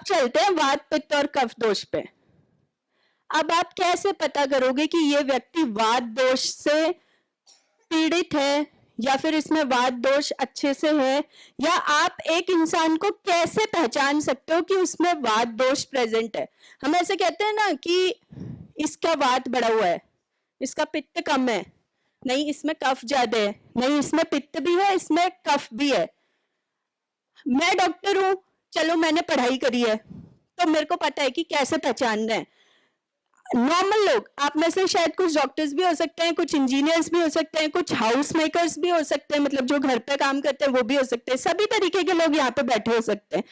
चलते हैं वात पित्त और कफ दोष पे। अब आप कैसे पता करोगे कि ये व्यक्ति वात दोष से पीड़ित है या फिर इसमें वात दोष अच्छे से है, या आप एक इंसान को कैसे पहचान सकते हो कि उसमें वात दोष प्रेजेंट है? हम ऐसे कहते हैं ना कि इसका वात बढ़ा हुआ है, इसका पित्त कम है, नहीं इसमें कफ ज्यादा है, नहीं इसमें पित्त भी है, इसमें कफ भी है। मैं डॉक्टर हूं, चलो मैंने पढ़ाई करी है तो मेरे को पता है कि कैसे पहचानना है। नॉर्मल लोग, आप में से शायद कुछ डॉक्टर्स भी हो सकते हैं, कुछ इंजीनियर्स भी हो सकते हैं, कुछ हाउस मेकर्स भी हो सकते हैं, मतलब जो घर पे काम करते हैं वो भी हो सकते हैं, सभी तरीके के लोग यहाँ पे बैठे हो सकते हैं।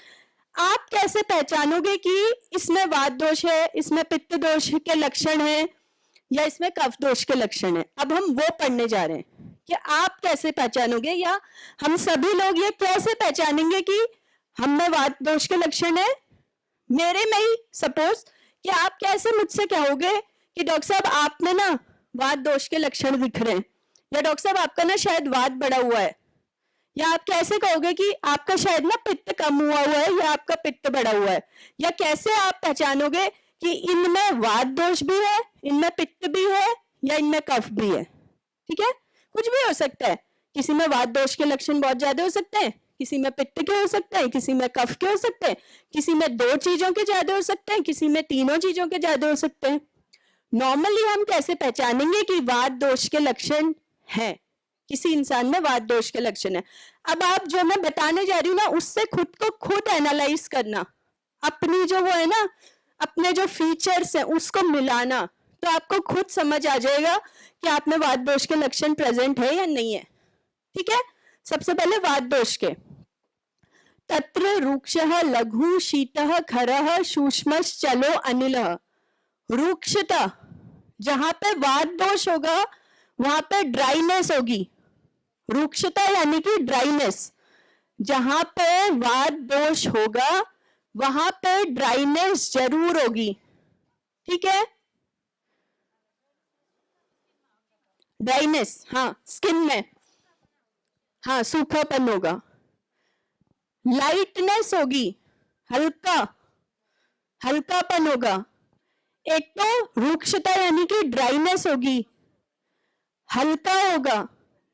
आप कैसे पहचानोगे कि इसमें वात दोष है, इसमें पित्त दोष के लक्षण है, या इसमें कफ दोष के लक्षण है? अब हम वो पढ़ने जा रहे हैं कि आप कैसे पहचानोगे, या हम सभी लोग ये कैसे पहचानेंगे कि हम में वात दोष के लक्षण है। मेरे में ही सपोज कि आप कैसे मुझसे कहोगे कि डॉक्टर साहब आप में ना वात दोष के लक्षण दिख रहे हैं, या डॉक्टर साहब आपका ना शायद वात बढ़ा हुआ है, या आप कैसे कहोगे कि आपका शायद ना पित्त कम हुआ है या आपका पित्त बढ़ा हुआ है, या कैसे आप पहचानोगे कि इनमें वात दोष भी है, इनमें पित्त भी है, या इनमें कफ भी है? ठीक है, कुछ भी हो सकता है। किसी में वात दोष के लक्षण बहुत ज्यादा हो सकते हैं, किसी में पित्त के हो सकते हैं, किसी में कफ के हो सकते हैं, किसी में 2 चीजों के ज्यादा हो सकते हैं, किसी में 3 चीजों के ज्यादा हो सकते हैं। नॉर्मली हम कैसे पहचानेंगे कि वात दोष के लक्षण है, किसी इंसान में वात दोष के लक्षण है? अब आप जो मैं बताने जा रही हूँ ना, उससे खुद को खुद एनालाइज करना, अपनी जो वो है ना, अपने जो फीचर्स है उसको मिलाना, तो आपको खुद समझ आ जाएगा कि आप में वात दोष के लक्षण प्रेजेंट है या नहीं है। ठीक है, सबसे पहले वात दोष के, तत्र रूक्षः लघु शीतः खरः सूक्ष्मश्चलो अनिलः। रूक्षता, जहां पे वात दोष होगा वहां पे ड्राइनेस होगी। रूक्षता यानी कि ड्राइनेस, जहां पे वात दोष होगा वहां पे ड्राइनेस जरूर होगी। ठीक है, ड्राइनेस, हाँ स्किन में, हाँ सूखापन होगा। लाइटनेस होगी, हल्कापन होगा। एक तो रूक्षता यानी कि ड्राइनेस होगी, हल्का होगा,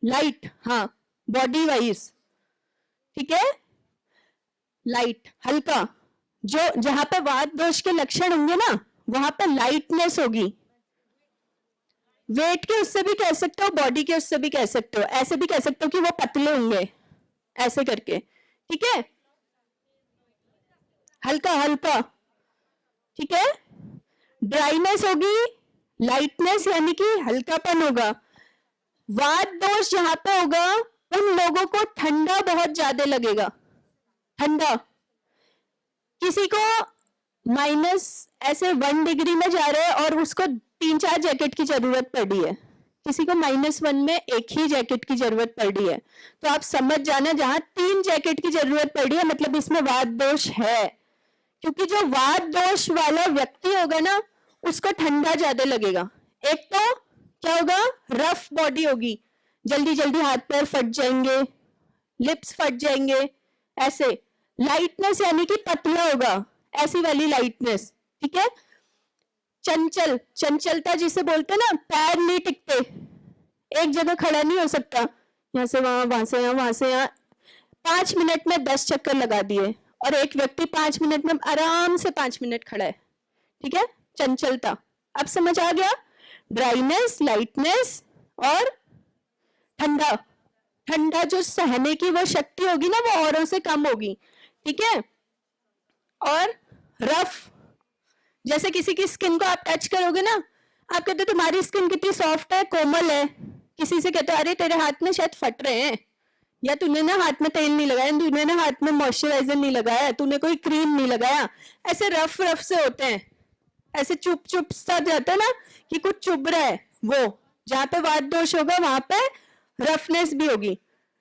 लाइट, हाँ बॉडी वाइज। ठीक है, लाइट, हल्का, जो जहां पे वात दोष के लक्षण होंगे ना वहां पे लाइटनेस होगी। वेट के उससे भी कह सकते हो, बॉडी के उससे भी कह सकते हो, ऐसे भी कह सकते हो कि वो पतले होंगे ऐसे करके। ठीक है, हल्का, ठीक है। ड्राइनेस होगी, लाइटनेस यानी कि हल्कापन होगा। वात दोष जहां पे होगा उन लोगों को ठंडा बहुत ज्यादा लगेगा, ठंडा। किसी को माइनस ऐसे 1 डिग्री में जा रहे हैं और उसको 3-4 जैकेट की जरूरत पड़ी है, किसी को -1 में एक ही जैकेट की जरूरत पड़ी है, तो आप समझ जाना जहां 3 जैकेट की जरूरत पड़ी है मतलब इसमें वात दोष है। क्योंकि जो वात दोष वाला व्यक्ति होगा ना उसको ठंडा ज्यादा लगेगा। एक तो क्या होगा, रफ बॉडी होगी, जल्दी जल्दी हाथ पैर फट जाएंगे, लिप्स फट जाएंगे ऐसे। लाइटनेस यानी कि पतला होगा, ऐसी वाली लाइटनेस। ठीक है, चंचलता जिसे बोलते हैं ना, पैर नहीं टिकते, एक जगह खड़ा नहीं हो सकता, यहाँ से वहां, वहां से यहाँ, वहां से यहाँ। 5 मिनट में 10 चक्कर लगा दिए, और एक व्यक्ति 5 मिनट में आराम से 5 मिनट खड़ा है। ठीक है, चंचलता। अब समझ आ गया, ड्राइनेस, लाइटनेस और ठंडा जो सहने की वो शक्ति होगी ना वो औरों से कम होगी। ठीक है, और रफ, जैसे किसी की स्किन को आप टच करोगे ना, आप कहते तुम्हारी स्किन कितनी सॉफ्ट है, कोमल है। किसी से कहते अरे तेरे हाथ में शायद फट रहे हैं, या तूने ना हाथ में तेल नहीं लगाया, तूने ना हाथ में मॉइस्चराइजर नहीं लगाया, तूने कोई क्रीम नहीं लगाया। ऐसे रफ से होते हैं, ऐसे चुप सा जाता है ना कि कुछ चुभ रहा है। वो जहां पे वात दोष होगा वहां पे रफनेस भी होगी,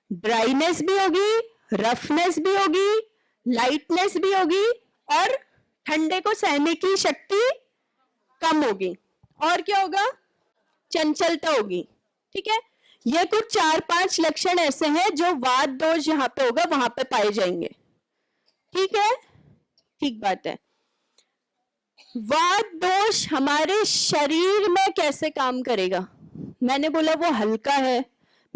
ड्राइनेस भी होगी, रफनेस भी होगी, लाइटनेस भी होगी, और ठंडे को सहने की शक्ति कम होगी। और क्या होगा, चंचलता होगी। ठीक है, ये कुछ 4-5 लक्षण ऐसे हैं जो वात दोष जहां पे होगा वहां पे पाए जाएंगे। ठीक है, ठीक बात है। वात दोष हमारे शरीर में कैसे काम करेगा? मैंने बोला वो हल्का है,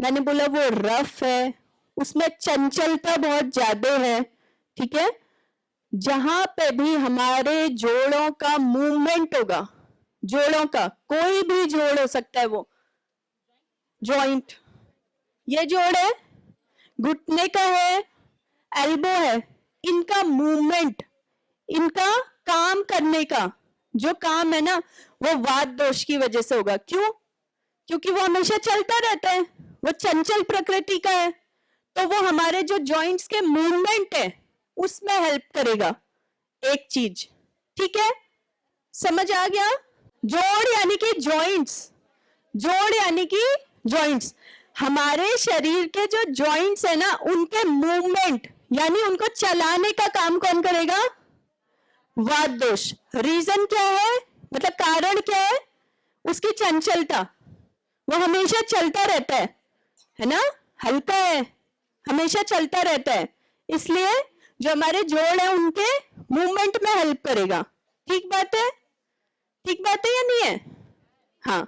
मैंने बोला वो रफ है, उसमें चंचलता बहुत ज्यादा है, ठीक है। जहां पे भी हमारे जोड़ों का मूवमेंट होगा, जोड़ों का कोई भी जोड़ हो सकता है, वो जॉइंट, ये जोड़ है, घुटने का है, एल्बो है, इनका मूवमेंट, इनका काम करने का जो काम है ना, वो वात दोष की वजह से होगा। क्यों? क्योंकि वो हमेशा चलता रहता है, वो चंचल प्रकृति का है, तो वो हमारे जो जॉइंट्स के मूवमेंट है उसमें हेल्प करेगा एक चीज, ठीक है, समझ आ गया? जोड़ यानी कि जॉइंट्स, जोड़ यानी कि जॉइंट्स, हमारे शरीर के जो जॉइंट्स है ना, उनके मूवमेंट यानी उनको चलाने का काम कौन करेगा? वात दोष। रीजन क्या है, मतलब कारण क्या है? उसकी चंचलता, वो हमेशा चलता रहता है ना, हल्का है, हमेशा चलता रहता है, इसलिए जो हमारे जोड़ है उनके मूवमेंट में हेल्प करेगा। ठीक बात है? ठीक बात है या नहीं है? हाँ।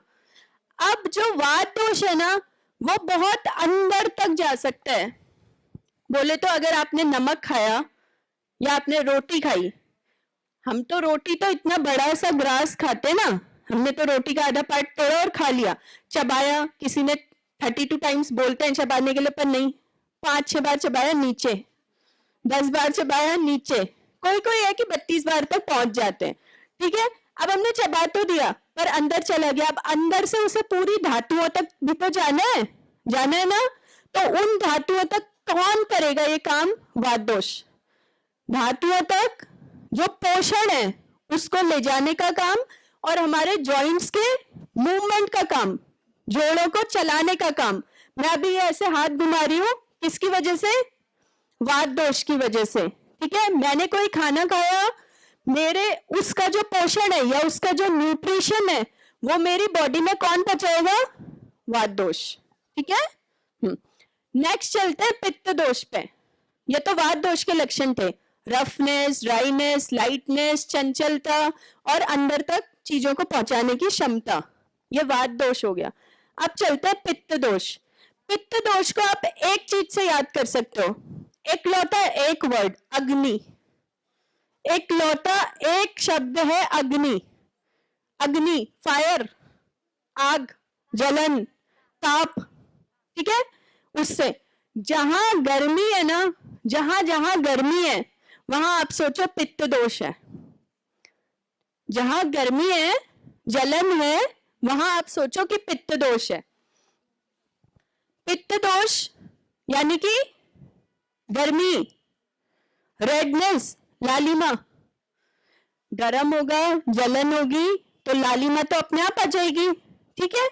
अब जो वात दोष है ना, वो बहुत अंदर तक जा सकता है। बोले तो अगर आपने नमक खाया या आपने रोटी खाई, हम तो रोटी तो इतना बड़ा सा ग्रास खाते ना, हमने तो रोटी का आधा पार्ट तोड़ा और खा लिया, चबाया, किसी ने 32 टाइम्स बोलते हैं चबाने के लिए, पर नहीं, 5-6 बार चबाया नीचे, 10 बार चबाया नीचे, कोई कोई है कि 32 बार तक पहुंच जाते हैं, ठीक है। अब हमने चबा तो दिया पर अंदर चला गया, अब अंदर से उसे पूरी धातुओं तक भी तो जाना है ना, तो उन धातुओं तक कौन करेगा ये काम? वात दोष। धातुओं तक जो पोषण है उसको ले जाने का काम और हमारे जॉइंट्स के मूवमेंट का काम, जोड़ों को चलाने का काम। मैं अभी ये ऐसे हाथ घुमा रही हूं, किसकी वजह से? वात दोष की वजह से, ठीक है। मैंने कोई खाना खाया, मेरे उसका जो पोषण है या उसका जो न्यूट्रिशन है वो मेरी बॉडी में कौन पहुंचाएगा? वात दोष, ठीक है। नेक्स्ट चलते हैं पित्त दोष पे। ये तो वात दोष के लक्षण थे, रफनेस, ड्राइनेस, लाइटनेस, चंचलता और अंदर तक चीजों को पहुंचाने की क्षमता, ये वात दोष हो गया। अब चलता है पित्त दोष। पित्त दोष को आप एक चीज से याद कर सकते हो, एक लौता एक वर्ड, अग्नि। एक लौता एक शब्द है, अग्नि। अग्नि, फायर, आग, जलन, ताप, ठीक है। उससे जहां गर्मी है ना, जहां जहां गर्मी है वहां आप सोचो पित्त दोष है। जहां गर्मी है, जलन है, वहां आप सोचो कि पित्त दोष है। पित्त दोष यानी कि गर्मी, रेडनेस, लालिमा, गरम होगा, जलन होगी तो लालिमा तो अपने आप आ जाएगी, ठीक है,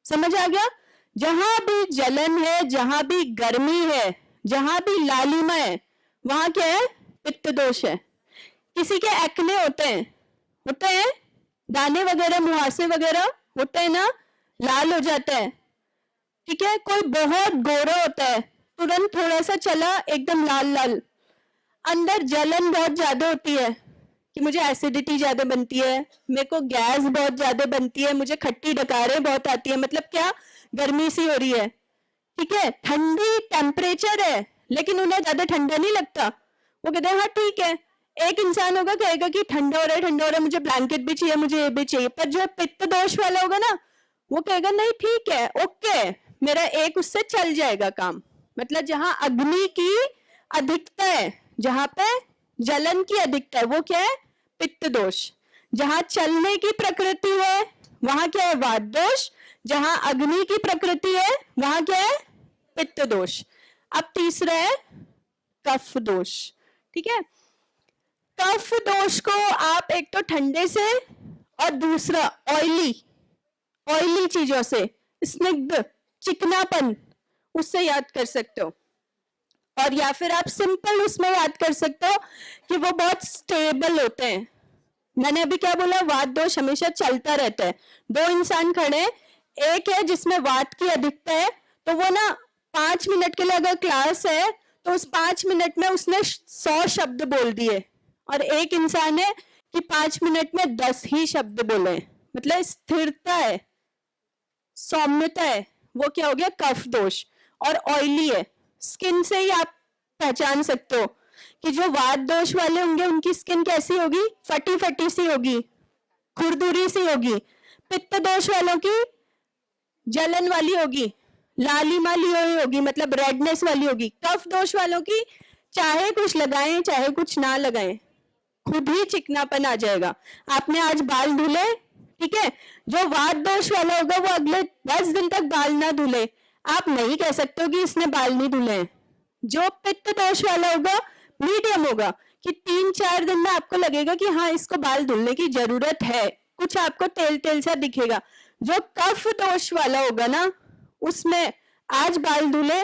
समझ आ गया। जहां भी जलन है, जहां भी गर्मी है, जहां भी लालिमा है, वहां क्या है? पित्त दोष है। किसी के एक्ने होते हैं, दाने वगैरह, मुहासे वगैरह होते हैं ना, लाल हो जाता है, ठीक है। कोई बहुत गोरा होता है, तुरंत थोड़ा सा चला एकदम लाल लाल। अंदर जलन बहुत ज्यादा होती है कि मुझे एसिडिटी ज्यादा बनती है, मेरे को गैस बहुत ज्यादा बनती है, मुझे खट्टी डकारें बहुत आती है, मतलब क्या? गर्मी सी हो रही है, ठीक है। ठंडी टेम्परेचर है लेकिन उन्हें ज्यादा ठंडा नहीं लगता, वो कहते हैं हाँ ठीक है। एक इंसान होगा कहेगा कि ठंडा हो रहा है, ठंडा हो रहा है, मुझे ब्लैंकेट भी चाहिए, मुझे ये भी चाहिए। पर जो पित्त दोष वाला होगा ना, वो कहेगा नहीं ठीक है, ओके, मेरा एक उससे चल जाएगा काम। मतलब जहां अग्नि की अधिकता है, जहां पे जलन की अधिकता है, वो क्या है? पित्त दोष। जहां चलने की प्रकृति है वहां क्या है? वात दोष। जहां अग्नि की प्रकृति है वहां क्या है? पित्त दोष। अब तीसरा है कफ दोष, ठीक है। कफ दोष को आप एक तो ठंडे से और दूसरा ऑयली चीजों से, स्निग्ध, चिकनापन, उससे याद कर सकते हो। और या फिर आप सिंपल उसमें याद कर सकते हो कि वो बहुत स्टेबल होते हैं। मैंने अभी क्या बोला? वात दोष हमेशा चलता रहता है। दो इंसान खड़े, एक है जिसमें वात की अधिकता है, तो वो ना 5 मिनट के लिए अगर क्लास है तो उस 5 मिनट में उसने 100 शब्द बोल दिए, और एक इंसान है कि 5 मिनट में 10 ही शब्द बोले, मतलब स्थिरता है, सौम्यता है, वो क्या हो गया, कफ दोष। और ऑयली है, स्किन से ही आप पहचान सकते हो कि जो वात दोष वाले होंगे उनकी स्किन कैसी होगी, फटी फटी सी होगी, खुरदुरी सी होगी। पित्त दोष वालों की जलन वाली होगी, लाली माली होगी, मतलब रेडनेस वाली होगी। कफ दोष वालों की चाहे कुछ लगाएं चाहे कुछ ना लगाएं, खुद ही चिकनापन आ जाएगा। आपने आज बाल धुले, ठीक है, जो वात दोष वाला होगा वो अगले 10 दिन तक बाल ना धुले, आप नहीं कह सकते हो कि इसने बाल नहीं धुले हैं। जो पित्त दोष वाला होगा मीडियम होगा कि 3-4 दिन में आपको लगेगा कि हाँ इसको बाल धुलने की जरूरत है, कुछ आपको तेल तेल सा दिखेगा। जो कफ दोष वाला होगा ना, उसमें आज बाल धुले,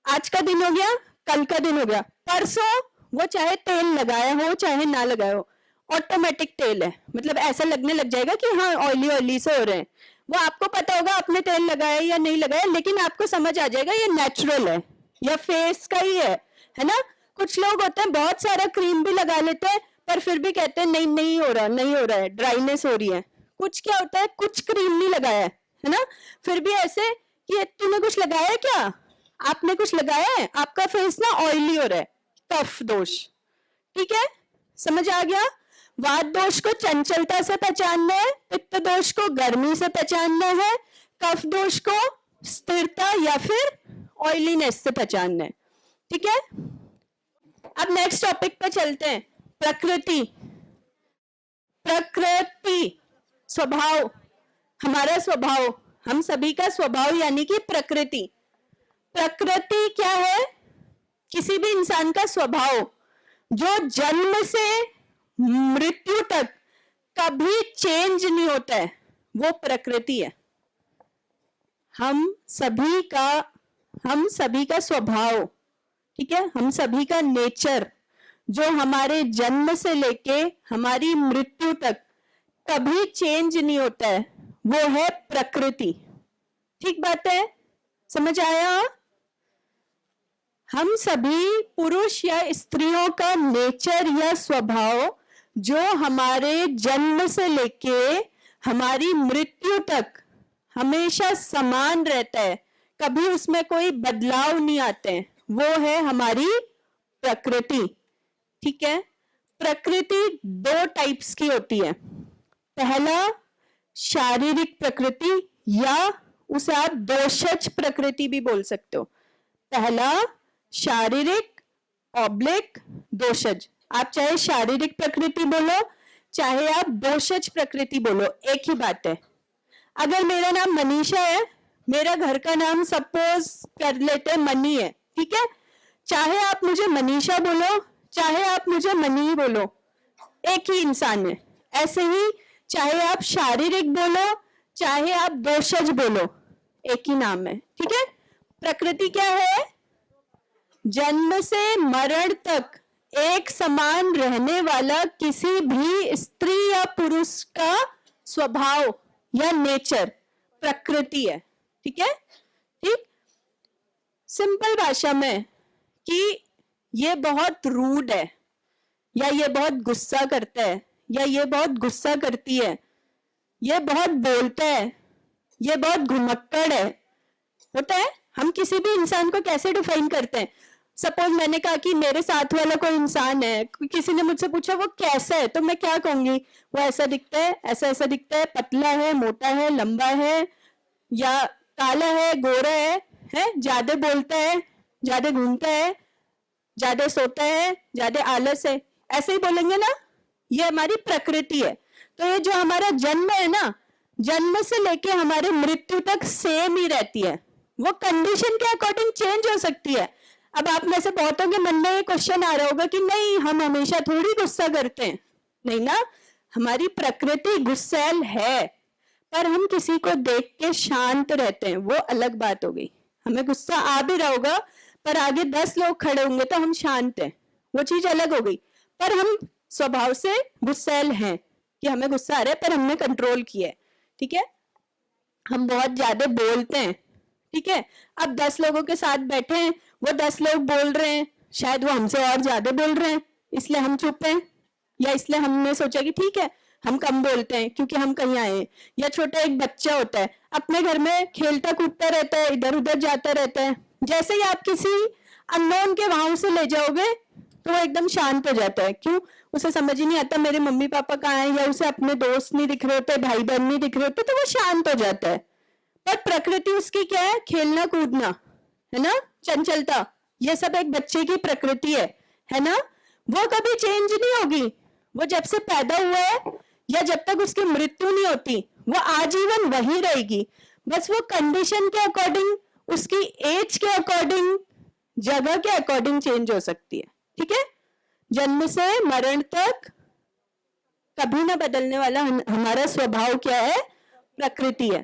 आज का दिन हो गया, कल का दिन हो गया, परसों वो चाहे तेल लगाया हो चाहे ना लगाया हो, ऑटोमेटिक तेल है, मतलब ऐसा लगने लग जाएगा कि हाँ ऑयली ऑयली से हो रहे हैं। वो आपको पता होगा आपने तेल लगाया या नहीं लगाया, लेकिन आपको समझ आ जाएगा ये नेचुरल है या फेस का ही है ना। कुछ लोग होते हैं बहुत सारा क्रीम भी लगा लेते हैं पर फिर भी कहते हैं नहीं नहीं हो रहा, नहीं हो रहा है, ड्राइनेस हो रही है। कुछ क्या होता है, कुछ क्रीम नहीं लगाया है ना, फिर भी ऐसे कि तूने कुछ लगाया है क्या, आपने कुछ लगाया है, आपका फेस ना ऑयली हो रहा है, कफ दोष। ठीक है, समझ आ गया। वात दोष को चंचलता से पहचानना है, पित्त दोष को गर्मी से पहचानना है, कफ दोष को स्थिरता या फिर ऑयलीनेस से पहचानना है। ठीक है, अब नेक्स्ट टॉपिक पे चलते हैं, प्रकृति। प्रकृति स्वभाव, हमारा स्वभाव, हम सभी का स्वभाव यानी कि प्रकृति। प्रकृति क्या है, किसी भी इंसान का स्वभाव जो जन्म से मृत्यु तक कभी चेंज नहीं होता है, वो प्रकृति है। हम सभी का स्वभाव, ठीक है, हम सभी का नेचर जो हमारे जन्म से लेके हमारी मृत्यु तक कभी चेंज नहीं होता है, वो है प्रकृति। ठीक बात है, समझ आया। हम सभी पुरुष या स्त्रियों का नेचर या स्वभाव जो हमारे जन्म से लेके हमारी मृत्यु तक हमेशा समान रहता है, कभी उसमें कोई बदलाव नहीं आते हैं, वो है हमारी प्रकृति। ठीक है, प्रकृति 2 टाइप्स की होती है। पहला शारीरिक प्रकृति या उसे आप दोषज प्रकृति भी बोल सकते हो। पहला शारीरिक ऑब्लिक दोषज, आप चाहे शारीरिक प्रकृति बोलो चाहे आप दोषज प्रकृति बोलो, एक ही बात है। अगर मेरा नाम मनीषा है, मेरा घर का नाम सपोज कर लेते हैं मनी है, ठीक है, चाहे आप मुझे मनीषा बोलो चाहे आप मुझे मनी बोलो, एक ही इंसान है। ऐसे ही चाहे आप शारीरिक बोलो चाहे आप दोषज बोलो, एक ही नाम है। ठीक है, प्रकृति क्या है, जन्म से मरण तक एक समान रहने वाला किसी भी स्त्री या पुरुष का स्वभाव या नेचर प्रकृति है। ठीक है, ठीक, सिंपल भाषा में कि ये बहुत रूड है, या ये बहुत गुस्सा करता है, या ये बहुत गुस्सा करती है, ये बहुत बोलता है, ये बहुत घुमक्कड़ है, होता है। हम किसी भी इंसान को कैसे डिफाइन करते हैं, सपोज मैंने कहा कि मेरे साथ वाला कोई इंसान है, किसी ने मुझसे पूछा वो कैसा है, तो मैं क्या कहूंगी, वो ऐसा दिखता है, ऐसा ऐसा दिखता है, पतला है, मोटा है, लंबा है, या काला है, गोरा है, ज्यादा बोलता है, ज्यादा घूमता है, ज्यादा सोता है, ज्यादा आलस है, ऐसे ही बोलेंगे ना। ये हमारी प्रकृति है। तो ये जो हमारा जन्म है ना, जन्म से लेके हमारे मृत्यु तक सेम ही रहती है, वो कंडीशन के अकॉर्डिंग चेंज हो सकती है। अब आप में से बहुतों के मन में ये क्वेश्चन आ रहा होगा कि नहीं हम हमेशा थोड़ी गुस्सा करते हैं, नहीं ना, हमारी प्रकृति गुस्सैल है, पर हम किसी को देख के शांत रहते हैं, वो अलग बात हो गई। हमें गुस्सा आ भी रहा होगा पर आगे 10 लोग खड़े होंगे तो हम शांत हैं, वो चीज अलग हो गई। पर हम स्वभाव से गुस्सैल हैं कि हमें गुस्सा आ रहा है पर हमने कंट्रोल किया है। ठीक है, हम बहुत ज्यादा बोलते हैं। ठीक है, अब 10 लोगों के साथ बैठे हैं, वो 10 लोग बोल रहे हैं, शायद वो हमसे और ज्यादा बोल रहे हैं, इसलिए हम चुप हैं, या इसलिए हमने सोचा कि ठीक है हम कम बोलते हैं क्योंकि हम कहीं आए हैं। या छोटा एक बच्चा होता है अपने घर में खेलता कूदता रहता है, इधर उधर जाता रहता है, जैसे ही आप किसी अननोन के वहां से ले जाओगे तो वो एकदम शांत हो जाता है। क्यों? उसे समझ ही नहीं आता मेरे मम्मी पापा कहाँ हैं, या उसे अपने दोस्त नहीं दिख रहे होते, भाई बहन नहीं दिख रहे होते, तो वो शांत हो जाता है। पर प्रकृति उसकी क्या है? खेलना कूदना, है ना, चंचलता, ये सब एक बच्चे की प्रकृति है ना। वो कभी चेंज नहीं होगी। वो जब से पैदा हुआ है या जब तक उसकी मृत्यु नहीं होती वो आजीवन वही रहेगी। बस वो कंडीशन के अकॉर्डिंग, उसकी एज के अकॉर्डिंग, जगह के अकॉर्डिंग चेंज हो सकती है। ठीक है, जन्म से मरण तक कभी ना बदलने वाला हमारा स्वभाव क्या है? प्रकृति है।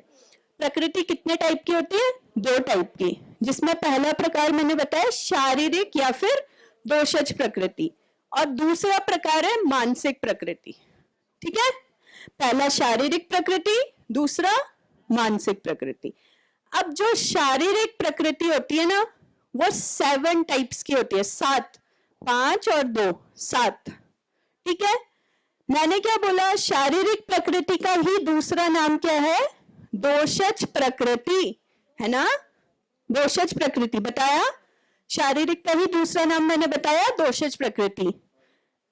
प्रकृति कितने टाइप की होती है? 2 टाइप की, जिसमें पहला प्रकार मैंने बताया शारीरिक या फिर दोषज प्रकृति, और दूसरा प्रकार है मानसिक प्रकृति। ठीक है, पहला शारीरिक प्रकृति, दूसरा मानसिक प्रकृति। अब जो शारीरिक प्रकृति होती है ना वो 7 टाइप्स की होती है, 7, 5 और 2, 7। ठीक है, मैंने क्या बोला? शारीरिक प्रकृति का ही दूसरा नाम क्या है? दोषज प्रकृति, है ना। दोषज प्रकृति बताया, शारीरिक का ही दूसरा नाम मैंने बताया दोषज प्रकृति।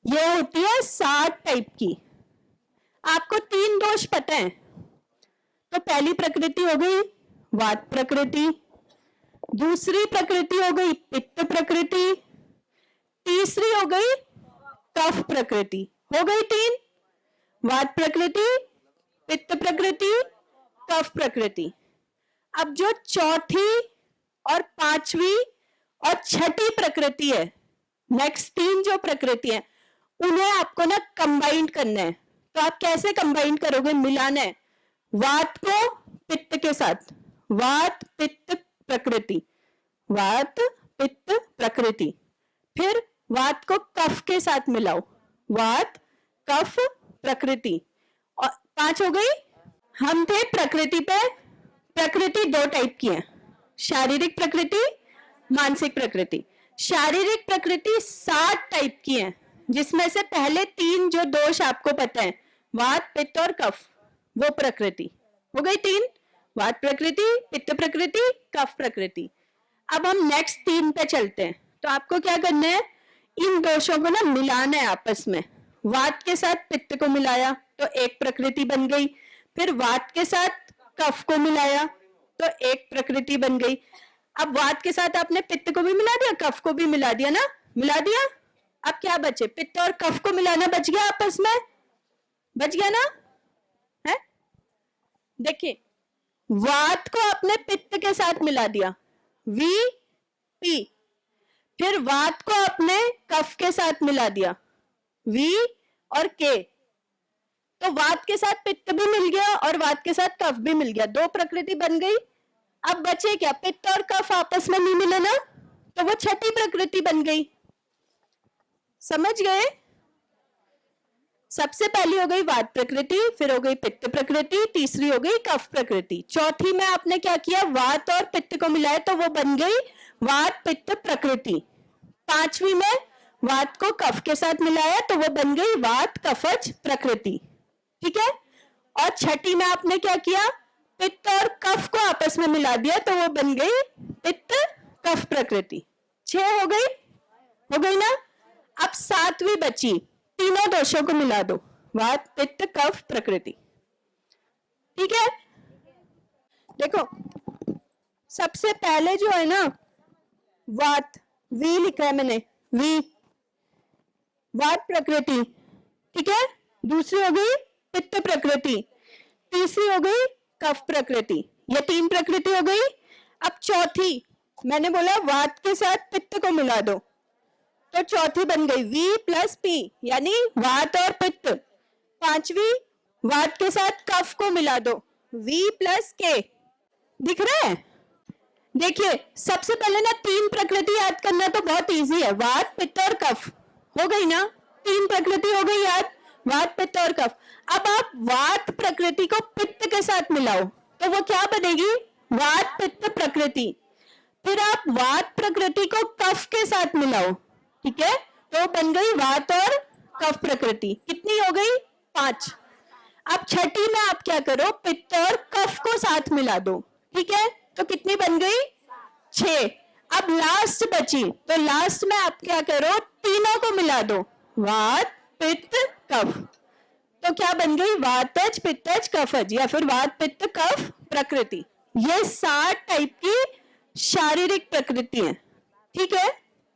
ये होती है 7 टाइप की। आपको 3 दोष पता है। तो पहली प्रकृति हो गई वात प्रकृति, दूसरी प्रकृति हो गई पित्त प्रकृति, तीसरी हो गई कफ प्रकृति। हो गई 3, वात प्रकृति, पित्त प्रकृति, कफ प्रकृति। अब जो चौथी और 5वीं और 6ठी प्रकृति है, नेक्स्ट 3 जो प्रकृति है उन्हें आपको ना कंबाइंड करना है। तो आप कैसे कंबाइंड करोगे? मिलाना है वात को पित्त के साथ, वात पित्त प्रकृति, वात पित्त प्रकृति। फिर वात को कफ के साथ मिलाओ, वात कफ प्रकृति, और 5 हो गई। हम थे प्रकृति पे। प्रकृति 2 टाइप की है, शारीरिक प्रकृति, मानसिक प्रकृति। शारीरिक प्रकृति 7 टाइप की है, जिसमें से पहले 3 जो दोष आपको पता है, वात पित्त और कफ, वो प्रकृति हो गई 3, वात प्रकृति, पित्त प्रकृति, कफ प्रकृति। अब हम नेक्स्ट 3 पे चलते हैं। तो आपको क्या करना है? इन दोषों को ना मिलाना है आपस में। वात के साथ पित्त को मिलाया तो एक प्रकृति बन गई, फिर वात के साथ कफ को मिलाया तो एक प्रकृति बन गई। अब वात के साथ आपने पित्त को भी मिला दिया, कफ को भी मिला दिया ना, मिला दिया। अब क्या बचे? पित्त और कफ को मिलाना बच गया, आपस में बच गया ना, है। देखिए, वात को आपने पित्त के साथ मिला दिया, वी पी, फिर वात को आपने कफ के साथ मिला दिया, वी और के। तो वात के साथ पित्त भी मिल गया और वात के साथ कफ भी मिल गया, 2 प्रकृति बन गई। अब बचे क्या? पित्त और कफ आपस में नहीं मिले ना, तो वो 6ठी प्रकृति बन गई। समझ गए? सबसे पहली हो गई वात प्रकृति, फिर हो गई पित्त प्रकृति, तीसरी हो गई कफ प्रकृति, चौथी में आपने क्या किया? वात और पित्त को मिलाया तो वो बन गई वात पित्त प्रकृति। 5वीं में वात को कफ के साथ मिलाया तो वो बन गई वात कफज प्रकृति। ठीक है, और 6ठी में आपने क्या किया? पित्त और कफ को आपस में मिला दिया तो वो बन गई पित्त कफ प्रकृति। 6 हो गई ना। अब 7वीं बची, तीनों दोषों को मिला दो, वात पित्त कफ प्रकृति। ठीक है, देखो सबसे पहले जो है ना वात, वी लिखा है मैंने, वी वात प्रकृति। ठीक है, दूसरी हो गई पित्त प्रकृति, तीसरी हो गई कफ प्रकृति, ये 3 प्रकृति हो गई। अब चौथी मैंने बोला वात के साथ पित्त को मिला दो तो चौथी बन गई वी प्लस पी, यानी वात और पित्त। 5वीं वात के साथ कफ को मिला दो, वी प्लस के। दिख रहा है? देखिए, सबसे पहले ना 3 प्रकृति याद करना तो बहुत इजी है, वात पित्त और कफ। हो गई ना, 3 प्रकृति हो गई याद, वात पित्त और कफ। अब आप वात प्रकृति को पित्त के साथ मिलाओ तो वो क्या बनेगी? वात पित्त प्रकृति। फिर आप वात प्रकृति को कफ के साथ मिलाओ, ठीक है, तो बन गई वात और कफ प्रकृति। कितनी हो गई? 5। अब छठी में आप क्या करो, पित्त और कफ को साथ मिला दो, ठीक है, तो कितनी बन गई? 6। अब लास्ट बची, तो लास्ट में आप क्या करो, तीनों को मिला दो, वात पित्त कफ, तो क्या बन गई? वातज पित्तज कफज, या फिर वात पित्त कफ प्रकृति। ये 7 टाइप की शारीरिक प्रकृति है, ठीक है।